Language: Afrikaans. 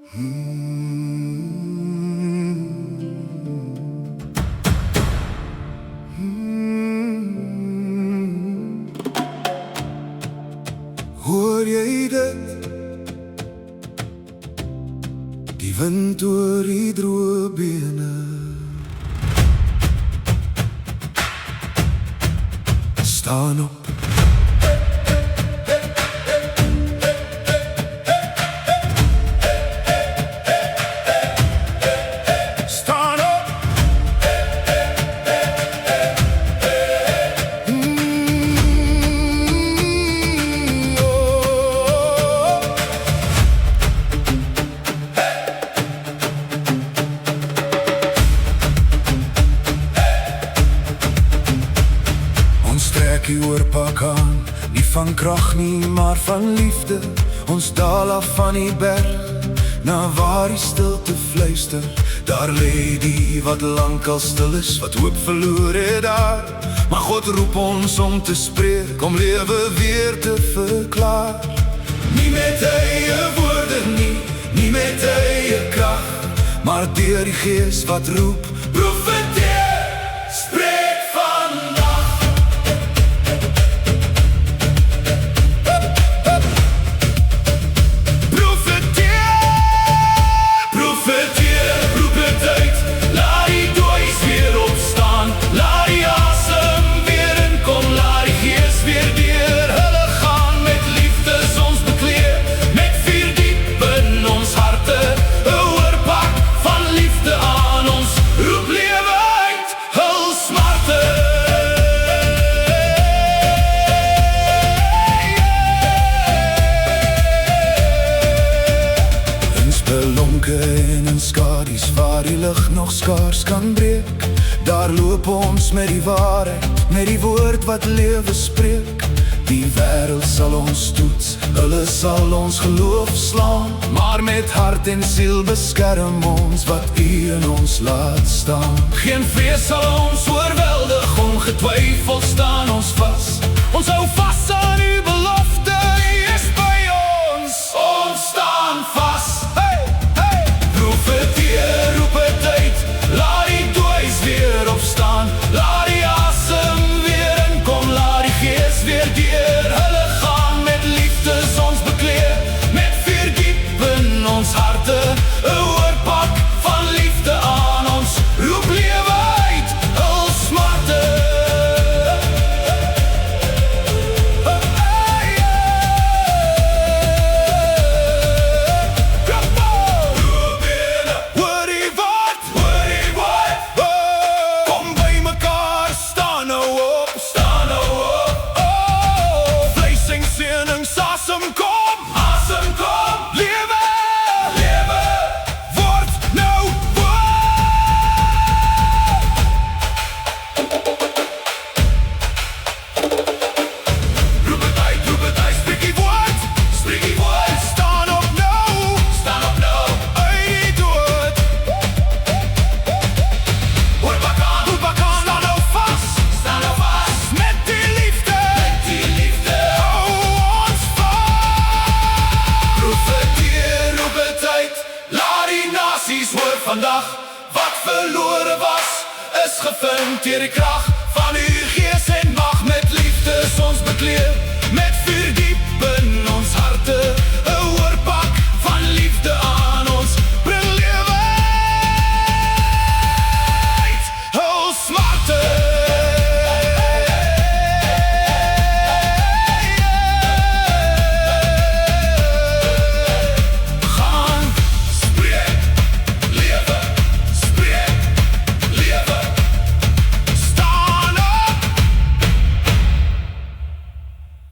Hoor jy dit? Die wind oor die droë bene. Staan op. Staan op. Ons trek die oorpak aan, nie van krag nie, maar van liefde. Ons daal af van die berg, na waar die stilte fluister. Daar lê die wat lank al stil is, wat hoop verloor het daar. Maar God roep ons om te spreek, om lewe weer te verklaar. Nie met eie woorde nie, nie met eie krag, maar deur die Gees wat roep, profeteer, spreek vandag. En in skadies waar die lig nog skaars kan breek, daar loop ons met die waarheid, met die woord wat lewe spreek. Die wêreld sal ons toets, hulle sal ons geloof slaan, maar met hart en siel beskerm ons wat U in ons laat staan. Geen vrees sal ons oorweldig, ongetwyfeld staan ons vas. Ons hou vas aan U belofte, U is by ons, ons staan vas. Profeteer, roep het uit, laat die dooies weer opstaan. Laat die asem weer inkom, laat die Gees weer deur hulle gaan. Met liefde ons bekleed, met vuur diep in ons harte. 'n oorpak van liefde aan ons, roep lewe uit, hul smarte. Vandag, wat verlore was, is gevind deur die krag van U Gees en mag. Met liefde ons bekleed.